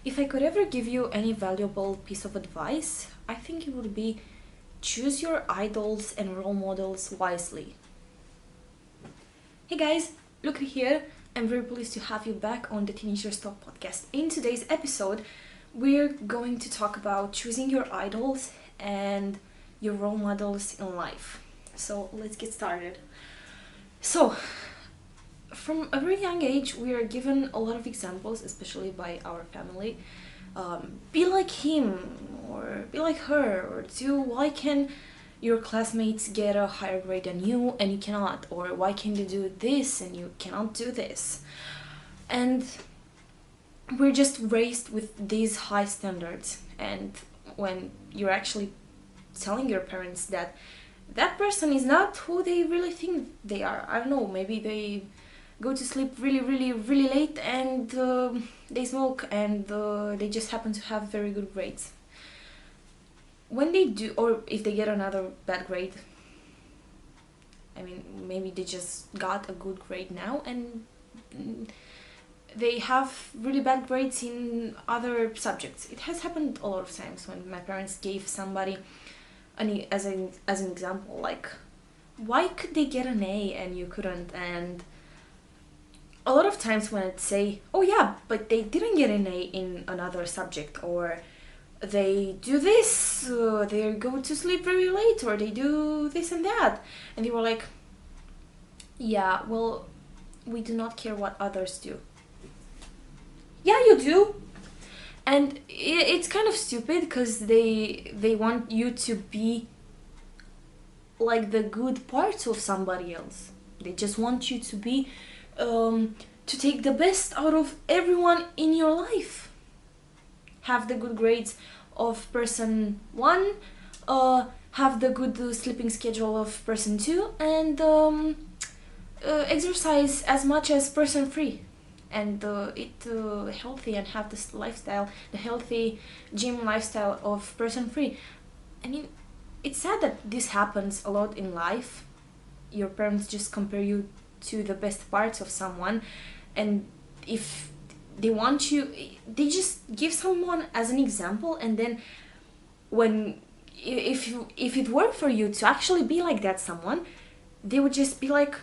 If I could ever give you any valuable piece of advice, I think it would be choose your idols and role models wisely. Hey guys, look here. I'm very pleased to have you back on the Teenagers Talk podcast. In today's episode, we're going to talk about choosing your idols and your role models in life. So let's get started. So, from a very young age, we are given a lot of examples, especially by our family. Be like him, or be like her, or do why can your classmates get a higher grade than you and you cannot, or why can you do this and you cannot do this? And we're just raised with these high standards, and when you're actually telling your parents that that person is not who they really think they are, I don't know, maybe they go to sleep really late and they smoke and they just happen to have very good grades. When they do, or if they get another bad grade, I mean, maybe they just got a good grade now and they have really bad grades in other subjects. It has happened a lot of times when my parents gave somebody as an example, like, why could they get an A and you couldn't? And a lot of times when I'd say, oh yeah, but they didn't get an A in another subject, or they do this, they go to sleep very late, or they do this and that, and they were like, yeah, well, we do not care what others do. Yeah, you do. And it's kind of stupid because they want you to be like the good parts of somebody else. They just want you to be to take the best out of everyone in your life. Have the good grades of person 1, have the good sleeping schedule of person 2, and exercise as much as person 3, and eat healthy and have this lifestyle, the healthy gym lifestyle of person 3. I mean, it's sad that this happens a lot in life. Your parents just compare you to the best parts of someone, and if they want you, they just give someone as an example, and then when if it were for you to actually be like that someone, they would just be like,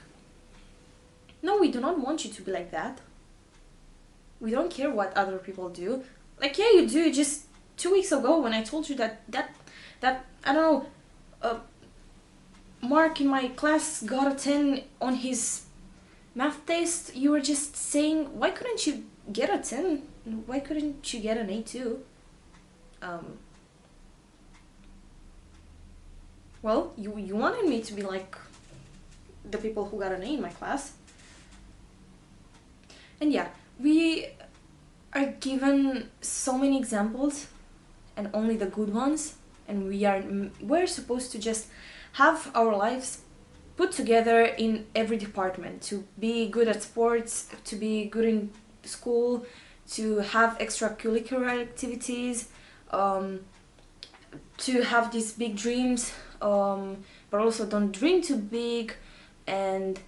no, we do not want you to be like that. We don't care what other people do. Like, yeah, you do. Just 2 weeks ago when I told you that I don't know, Mark in my class got a 10 on his math test, you were just saying, why couldn't you get a 10? Why couldn't you get an A too? Well, you wanted me to be like the people who got an A in my class. And yeah, we are given so many examples and only the good ones, and we're supposed to just have our lives put together in every department, to be good at sports, to be good in school, to have extracurricular activities, to have these big dreams, but also don't dream too big, and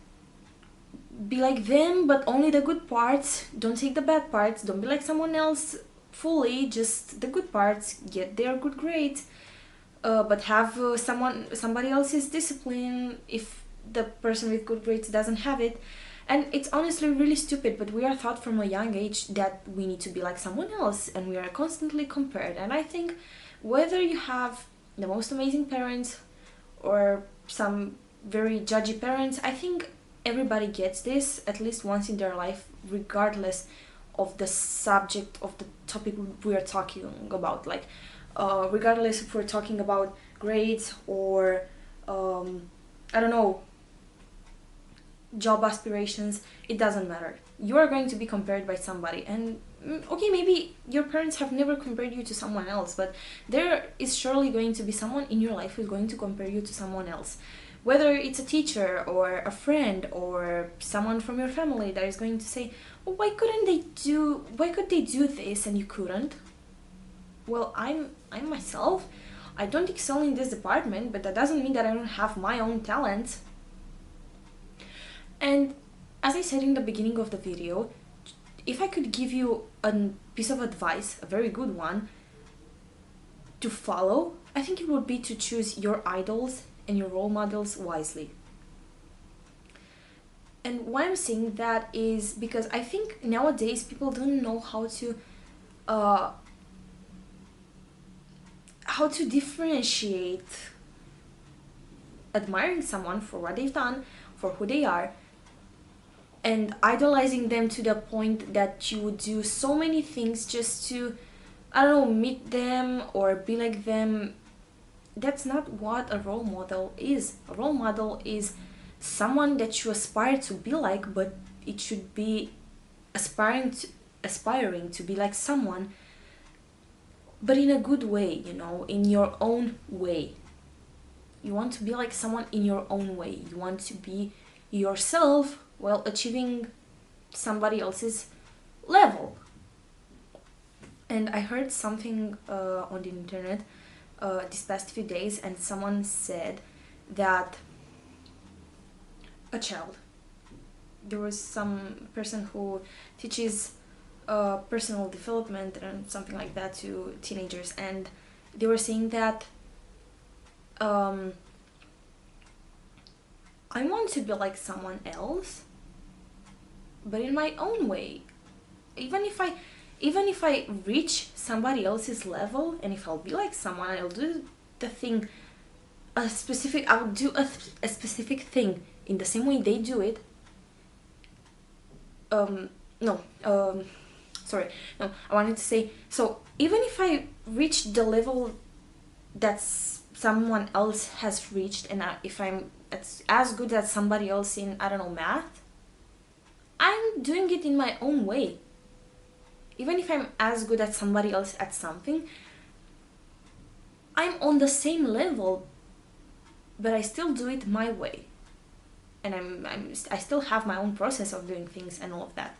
be like them, but only the good parts. Don't take the bad parts. Don't be like someone else fully, just the good parts. Get their good grades, but have somebody else's discipline if the person with good grades doesn't have it. And it's honestly really stupid, but we are taught from a young age that we need to be like someone else, and we are constantly compared. And I think whether you have the most amazing parents or some very judgy parents, I think everybody gets this at least once in their life, regardless of the subject of the topic we are talking about. Like, regardless if we're talking about grades or I don't know, job aspirations, it doesn't matter. You are going to be compared by somebody, and okay, maybe your parents have never compared you to someone else, but there is surely going to be someone in your life who's going to compare you to someone else. Whether it's a teacher or a friend or someone from your family that is going to say, oh, why could they do this and you couldn't? Well, I'm myself. I don't excel in this department, but that doesn't mean that I don't have my own talents. And as I said in the beginning of the video, if I could give you a piece of advice, a very good one, to follow, I think it would be to choose your idols and your role models wisely. And why I'm saying that is because I think nowadays people don't know uh, how to differentiate admiring someone for what they've done, for who they are, and idolizing them to the point that you would do so many things just to, I don't know, meet them or be like them. That's not what a role model is. A role model is someone that you aspire to be like, but it should be aspiring to be like someone, but in a good way, you know, in your own way. You want to be like someone in your own way. You want to be yourself while achieving somebody else's level. And I heard something on the internet these past few days, and someone said that a child, there was some person who teaches personal development and something like that to teenagers, and they were saying that I want to be like someone else, but in my own way. Even if I reach somebody else's level, and if I'll be like someone, I'll do the thing I'll do a specific thing in the same way they do it. No, sorry, no, I wanted to say, so even if I reach the level that someone else has reached, and if I'm as good as somebody else in, I don't know, math, I'm doing it in my own way. Even if I'm as good as somebody else at something, I'm on the same level, but I still do it my way. And I still have my own process of doing things and all of that.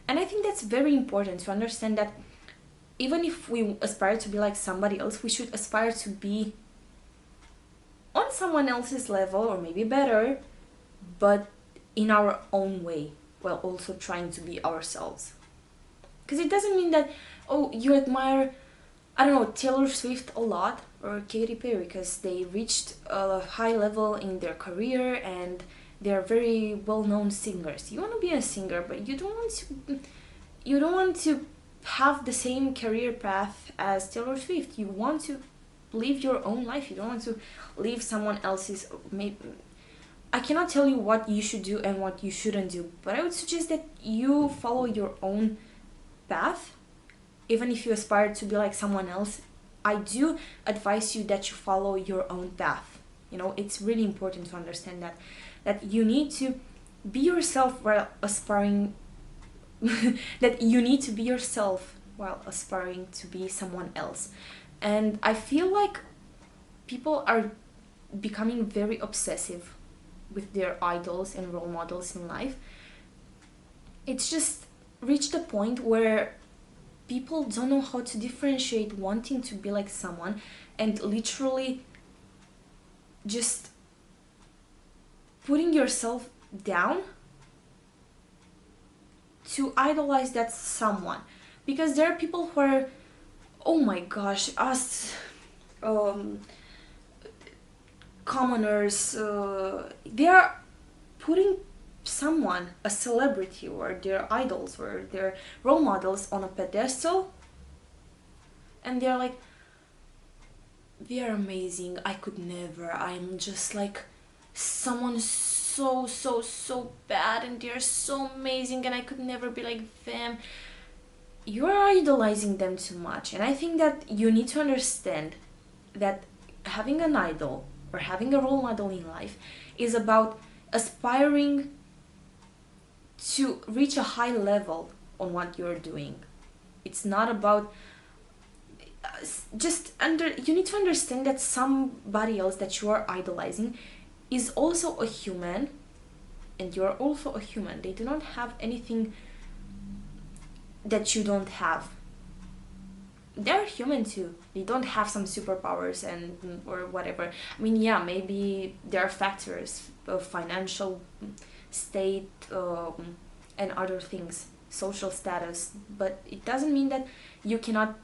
And I think that's very important to understand that even if we aspire to be like somebody else, we should aspire to be on someone else's level, or maybe better, but in our own way, while also trying to be ourselves. Because it doesn't mean that, oh, you admire, I don't know, Taylor Swift a lot or Katy Perry because they reached a high level in their career and they're very well-known singers. You want to be a singer, but you don't want to have the same career path as Taylor Swift. You want to live your own life. You don't want to live someone else's. I cannot tell you what you should do and what you shouldn't do, but I would suggest that you follow your own path. Even if you aspire to be like someone else, I do advise you that you follow your own path. You know, it's really important to understand that you need to be yourself while aspiring that you need to be yourself while aspiring to be someone else. And I feel like people are becoming very obsessive with their idols and role models in life. It's just reached a point where people don't know how to differentiate wanting to be like someone and literally just putting yourself down to idolize that someone. Because there are people who are, oh my gosh, us commoners, they are putting someone, a celebrity or their idols or their role models on a pedestal, and they're like, they are amazing, I could never, I'm just like someone so bad and they're so amazing and I could never be like them. You're idolizing them too much. And I think that you need to understand that having an idol or having a role model in life is about aspiring to reach a high level on what you're doing. It's not about you need to understand that somebody else that you are idolizing is also a human, and you're also a human. They do not have anything that you don't have. They're human too. They don't have some superpowers and or whatever. I mean, yeah, maybe there are factors of financial state and other things. social status, but it doesn't mean that you cannot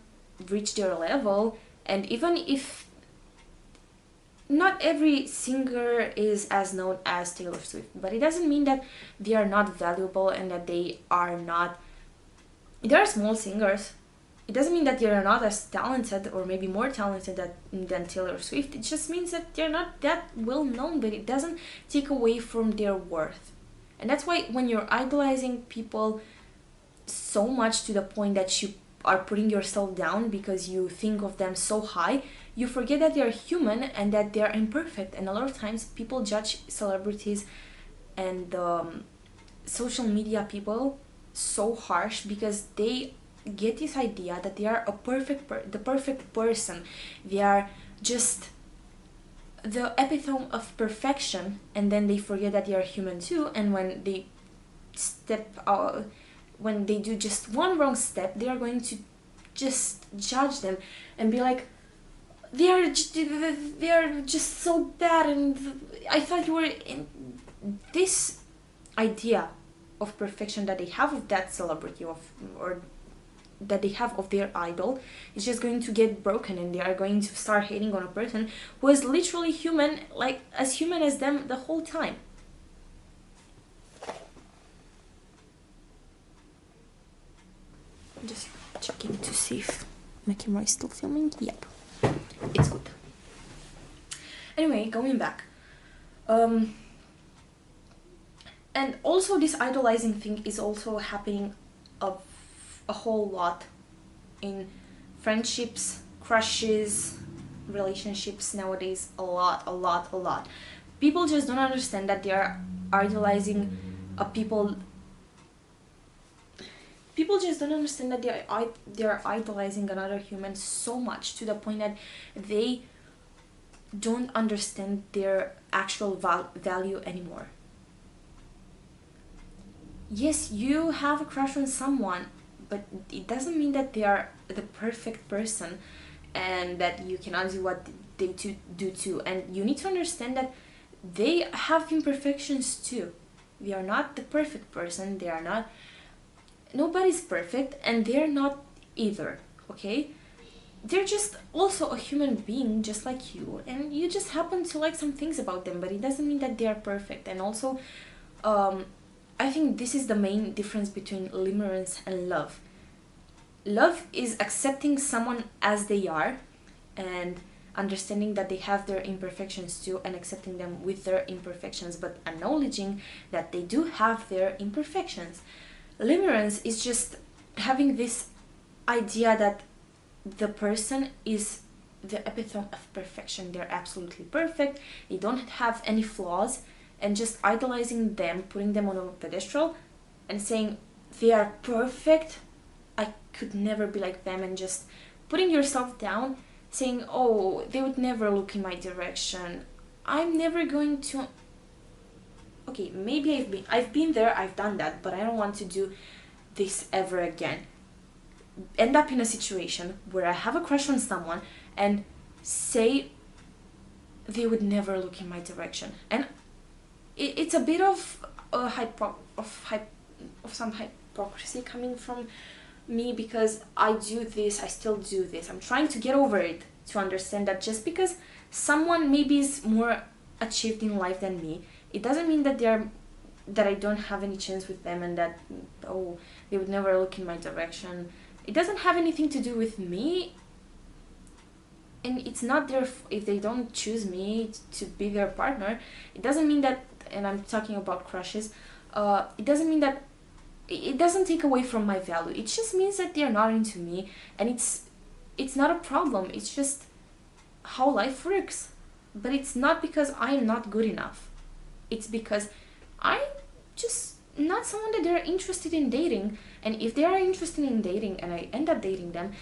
reach their level. And even if not every singer is as known as Taylor Swift, but it doesn't mean that they are not valuable and that they are not. They are small singers. It doesn't mean that they are not as talented or maybe more talented than Taylor Swift. It just means that they're not that well known, but it doesn't take away from their worth. And that's why when you're idolizing people so much to the point that you are putting yourself down because you think of them so high, you forget that they are human and that they are imperfect. And a lot of times people judge celebrities and social media people so harsh because they get this idea that they are the perfect person. They are just the epitome of perfection, and then they forget that they are human too. And when they when they do just one wrong step, they are going to just judge them and be like, they are just so bad. And I thought you were in this idea of perfection that they have of that celebrity or that they have of their idol is just going to get broken, and they are going to start hating on a person who is literally human, like as human as them the whole time. Just checking to see if my camera is still filming. Yep, it's good. Anyway, going back. And also this idolizing thing is also happening a whole lot in friendships, crushes, relationships nowadays. A lot. People just don't understand that they are idolizing people. People just don't understand that they are idolizing another human so much to the point that they don't understand their actual value anymore. Yes, you have a crush on someone, but it doesn't mean that they are the perfect person and that you cannot do what they do too. And you need to understand that they have imperfections too. They are not the perfect person. They are not. Nobody's perfect, and they're not either. Okay, they're just also a human being just like you, and you just happen to like some things about them, but it doesn't mean that they are perfect. And also, I think this is the main difference between limerence and love. Love is accepting someone as they are and understanding that they have their imperfections too and accepting them with their imperfections, but acknowledging that they do have their imperfections. Limerence is just having this idea that the person is the epitome of perfection. They're absolutely perfect. They don't have any flaws, and just idolizing them, putting them on a pedestal and saying they are perfect. I could never be like them, and just putting yourself down, saying, oh, they would never look in my direction. I'm never going to. Okay, maybe I've been there, I've done that, but I don't want to do this ever again. End up in a situation where I have a crush on someone and say they would never look in my direction. And it's a bit of some hypocrisy coming from me, because I still do this. I'm trying to get over it, to understand that just because someone maybe is more achieved in life than me, it doesn't mean that I don't have any chance with them, and that, oh, they would never look in my direction. It doesn't have anything to do with me, and it's not their if they don't choose me to be their partner. It doesn't mean that, and I'm talking about crushes, it doesn't mean that, it doesn't take away from my value. It just means that they're not into me, and it's not a problem. It's just how life works. But it's not because I'm not good enough. It's because I'm just not someone that they're interested in dating. And if they are interested in dating and I end up dating them,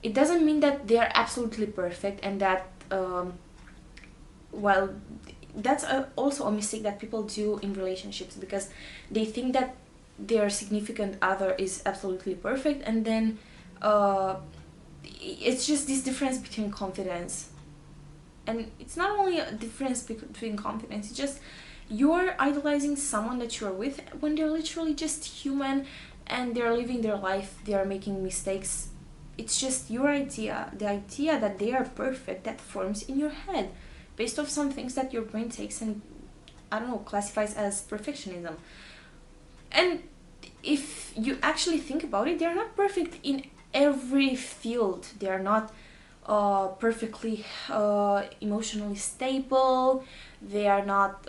it doesn't mean that they are absolutely perfect, and that that's also a mistake that people do in relationships, because they think that their significant other is absolutely perfect, and then it's just this difference between confidence. And it's not only a difference between confidence, it's just you're idolizing someone that you're with when they're literally just human, and they're living their life, they are making mistakes. It's just your idea, the idea that they are perfect, that forms in your head based off some things that your brain takes and, I don't know, classifies as perfectionism. And if you actually think about it, they're not perfect in every field. They are not perfectly emotionally stable. They are not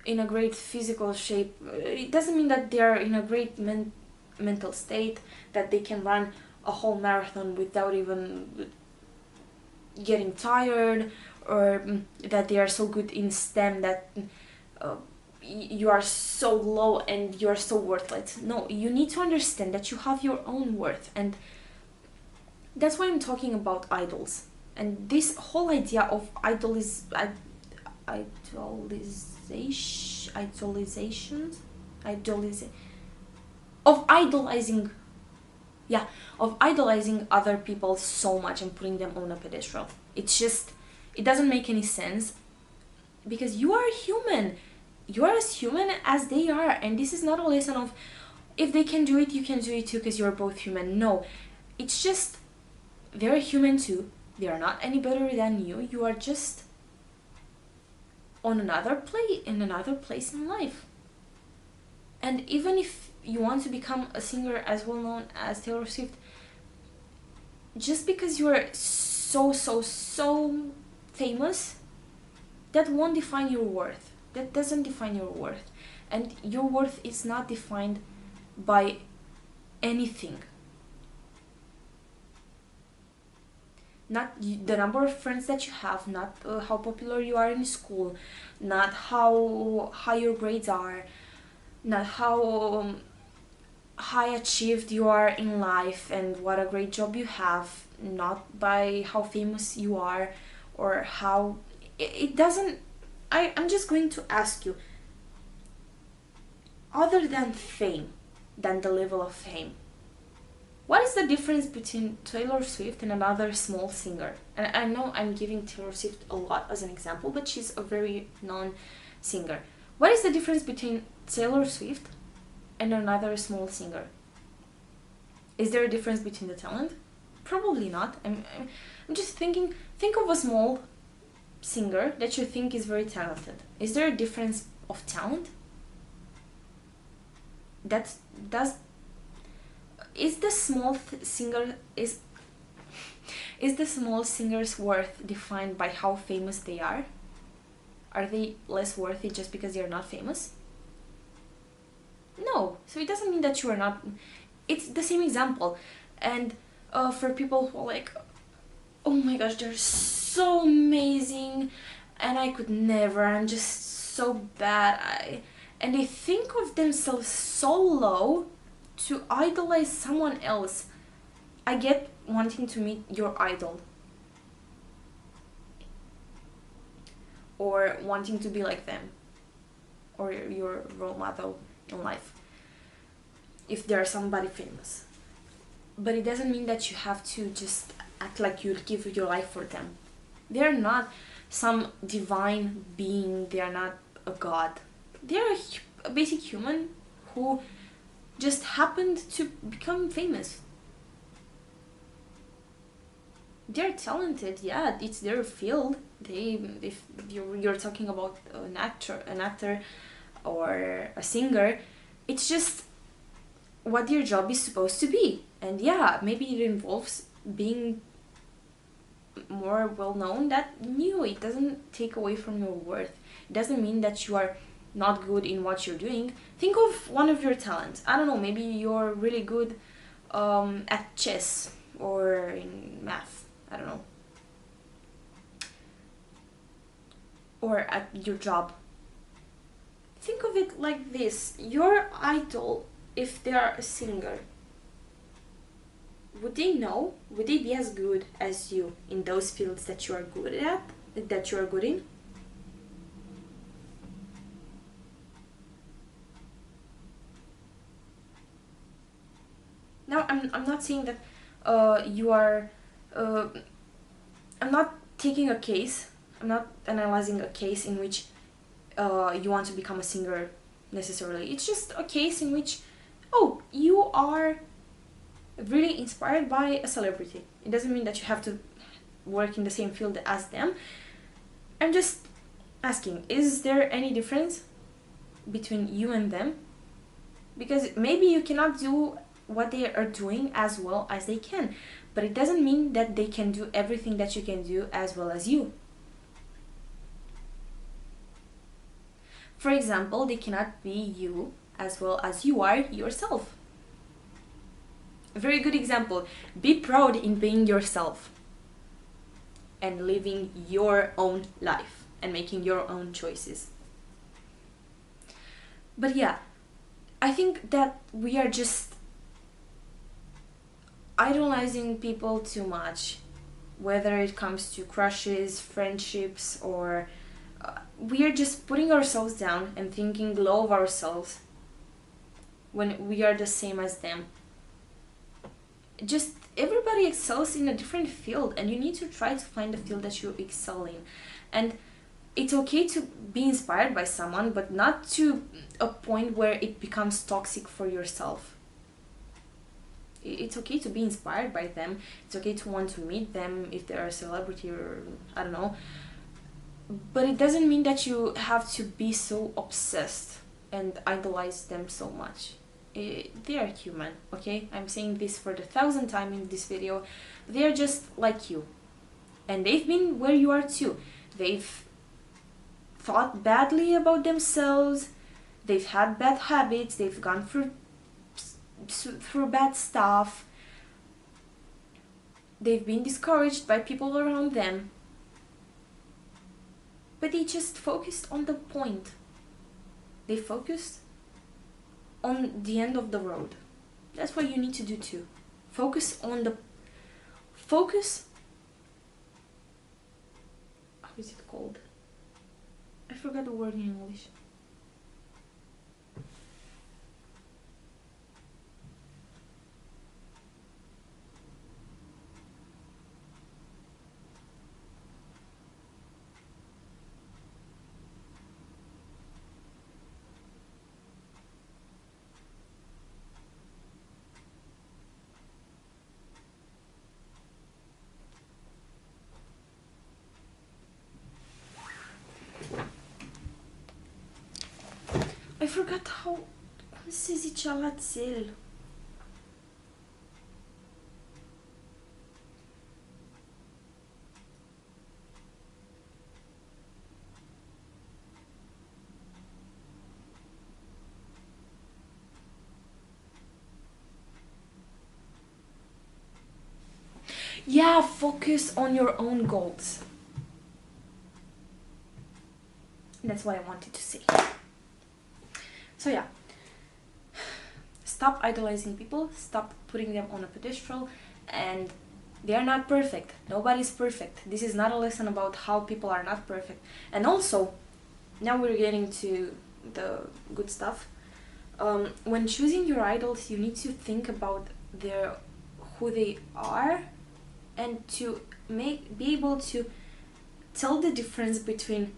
in a great physical shape. It doesn't mean that they are in a great mental state, that they can run a whole marathon without even getting tired, or that they are so good in STEM that you are so low and you're so worthless. No, you need to understand that you have your own worth, and that's why I'm talking about idols. And this whole idea of idolization, of idolizing, yeah, of idolizing other people so much and putting them on a pedestal. It's just, it doesn't make any sense, because you are human. You are as human as they are, and this is not a lesson of if they can do it, you can do it too, because you're both human. No, it's just they're human too. They are not any better than you. You are just on another place in life. And even if you want to become a singer as well known as Taylor Swift, just because you are so famous, that won't define your worth. That doesn't define your worth. And your worth is not defined by anything. Not the number of friends that you have, not how popular you are in school, not how high your grades are, not how high achieved you are in life and what a great job you have, not by how famous you are or how it doesn't. I'm just going to ask you, other than fame, than the level of fame, what is the difference between Taylor Swift and another small singer? And I know I'm giving Taylor Swift a lot as an example, but she's a very known singer. What is the difference between Taylor Swift and another small singer? Is there a difference between the talent? Probably not. I'm just thinking, think of a small singer that you think is very talented. Is there a difference of talent? Is the small singer's worth defined by how famous they are? Are they less worthy just because they are not famous? No. So it doesn't mean that you are not. It's the same example. And for people who are like, oh my gosh, they're so amazing and I could never, I'm just so bad, and they think of themselves so low to idolize someone else. I get wanting to meet your idol or wanting to be like them or your role model in life if they're somebody famous, but it doesn't mean that you have to just act like you'd give your life for them. They're not some divine being, they are not a god. They're a basic human who just happened to become famous. They're talented, yeah, it's their field. If you're talking about an actor or a singer, it's just what their job is supposed to be. And yeah, maybe it involves being more well known than you. It doesn't take away from your worth. It doesn't mean that you are not good in what you're doing. Think of one of your talents. I don't know, maybe you're really good at chess or in math, I don't know, or at your job. Think of it like this: your idol, if they are a singer, would they know? Would they be as good as you in those fields that you are good at, that you are good in? Now, I'm not saying that you are. I'm not taking a case. I'm not analyzing a case in which you want to become a singer necessarily. It's just a case in which oh, you are really inspired by a celebrity. It doesn't mean that you have to work in the same field as them. I'm just asking, is there any difference between you and them? Because maybe you cannot do what they are doing as well as they can, but it doesn't mean that they can do everything that you can do as well as you. For example, they cannot be you as well as you are yourself. A very good example. Be proud in being yourself and living your own life and making your own choices. But yeah, I think that we are just idolizing people too much, whether it comes to crushes, friendships, or we are just putting ourselves down and thinking low of ourselves when we are the same as them. Just everybody excels in a different field, and you need to try to find the field that you excel in. And it's okay to be inspired by someone, but not to a point where it becomes toxic for yourself. It's okay to be inspired by them. It's okay to want to meet them if they're a celebrity or I don't know. But it doesn't mean that you have to be so obsessed and idolize them so much. They are human, okay? I'm saying this for the 1,000th time in this video. They are just like you. And they've been where you are too. They've thought badly about themselves. They've had bad habits. They've gone through bad stuff. They've been discouraged by people around them. But they just focused on the point. They focused on the end of the road. That's what you need to do too. Focus on the... Focus... How is it called? I forgot the word in English. I forgot how... Cum se zicea la țel? Yeah, focus on your own goals. That's what I wanted to say. So yeah, stop idolizing people, stop putting them on a pedestal, and they are not perfect. Nobody's perfect. This is not a lesson about how people are not perfect. And also, now we're getting to the good stuff. When choosing your idols, you need to think about who they are, and to be able to tell the difference between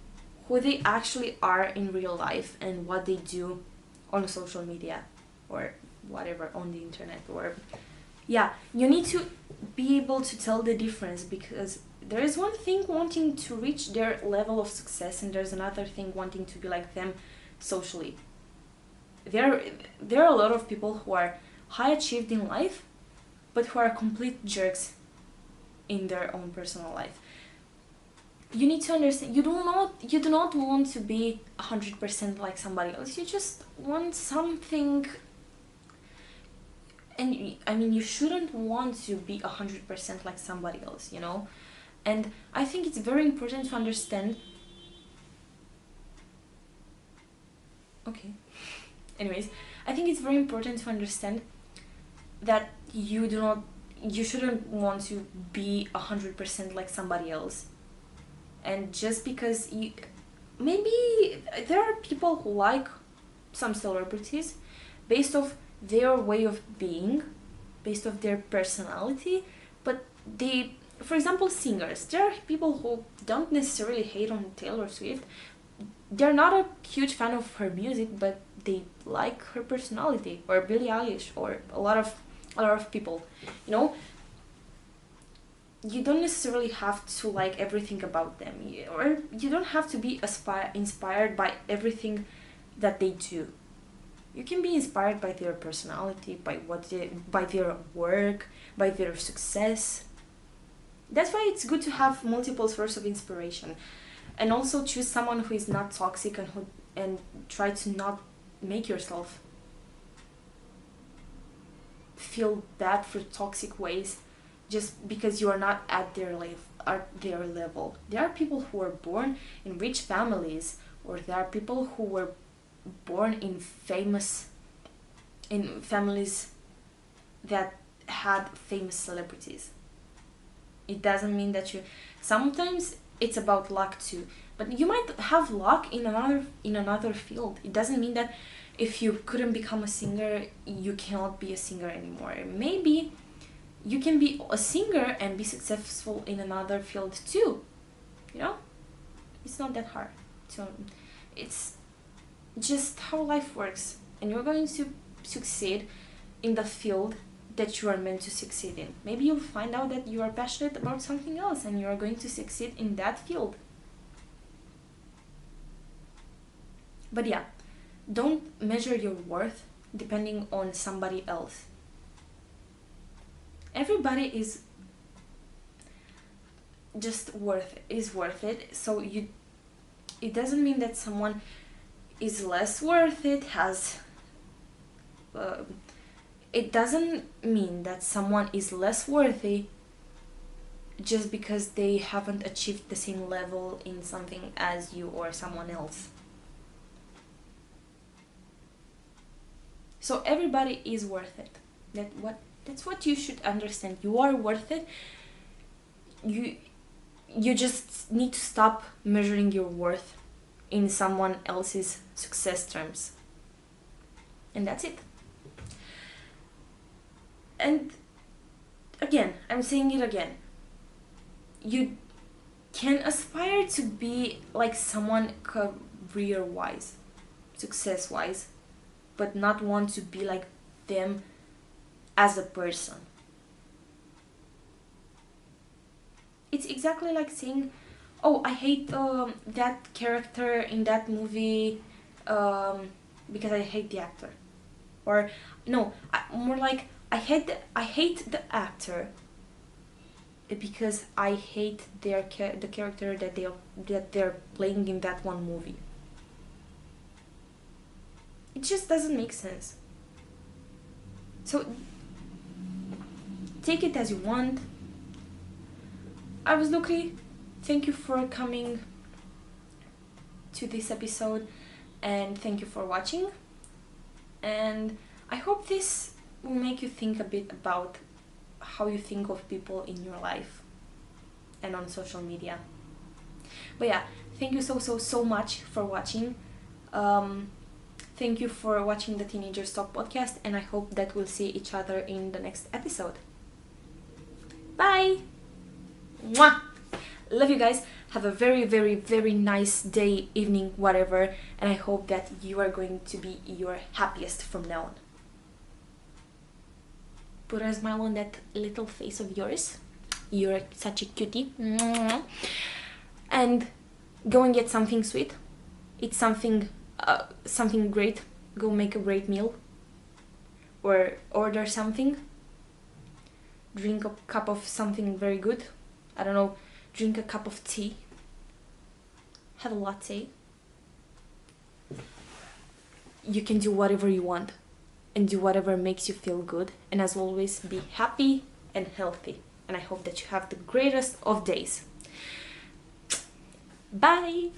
who they actually are in real life and what they do on social media or whatever, on the internet. Or yeah, you need to be able to tell the difference, because there is one thing wanting to reach their level of success, and there's another thing wanting to be like them socially. There are a lot of people who are high achieved in life, but who are complete jerks in their own personal life. You need to understand, you do not want to be 100% like somebody else. You just want something, and I mean, you shouldn't want to be 100% like somebody else, you know? And I think it's very important to understand... Okay. Anyways, I think it's very important to understand that you shouldn't want to be 100% like somebody else. And just because maybe there are people who like some celebrities based off their way of being, based off their personality, but for example, singers. There are people who don't necessarily hate on Taylor Swift, they're not a huge fan of her music, but they like her personality, or Billie Eilish, or a lot of people. You know, you don't necessarily have to like everything about them, or you don't have to be inspired by everything that they do. You can be inspired by their personality, by their work, by their success. That's why it's good to have multiple sources of inspiration, and also choose someone who is not toxic, and try to not make yourself feel bad for toxic ways just because you are not at their level. There are people who are born in rich families, or there are people who were born in families that had famous celebrities. It doesn't mean that sometimes it's about luck too, but you might have luck in another field. It doesn't mean that if you couldn't become a singer, you cannot be a singer anymore. Maybe you can be a singer and be successful in another field too. You know, it's not that hard. So it's just how life works, and you're going to succeed in the field that you are meant to succeed in. Maybe you'll find out that you are passionate about something else, and you are going to succeed in that field. But yeah, don't measure your worth depending on somebody else. Everybody is just worth it. So it doesn't mean that someone is less worth it, it doesn't mean that someone is less worthy just because they haven't achieved the same level in something as you or someone else. So everybody is worth it. That's what you should understand. You are worth it. You just need to stop measuring your worth in someone else's success terms. And that's it. And again, I'm saying it again. You can aspire to be like someone career-wise, success-wise, but not want to be like them as a person. It's exactly like saying, oh, I hate that character in that movie because I hate the actor. Or no, more like I hate the actor because I hate the character that they're playing in that one movie. It just doesn't make sense. So take it as you want. I was Luki. Thank you for coming to this episode, and thank you for watching. And I hope this will make you think a bit about how you think of people in your life and on social media. But yeah, thank you so much for watching. Thank you for watching the Teenagers Talk podcast, and I hope that we'll see each other in the next episode. Bye! Mwah! Love you guys. Have a very, very, very nice day, evening, whatever, and I hope that you are going to be your happiest from now on. Put a smile on that little face of yours. You're such a cutie. And go and get something sweet. Eat something great. Go make a great meal. Or order something. Drink a cup of something very good. I don't know, drink a cup of tea. Have a latte. You can do whatever you want and do whatever makes you feel good. And as always, be happy and healthy. And I hope that you have the greatest of days. Bye!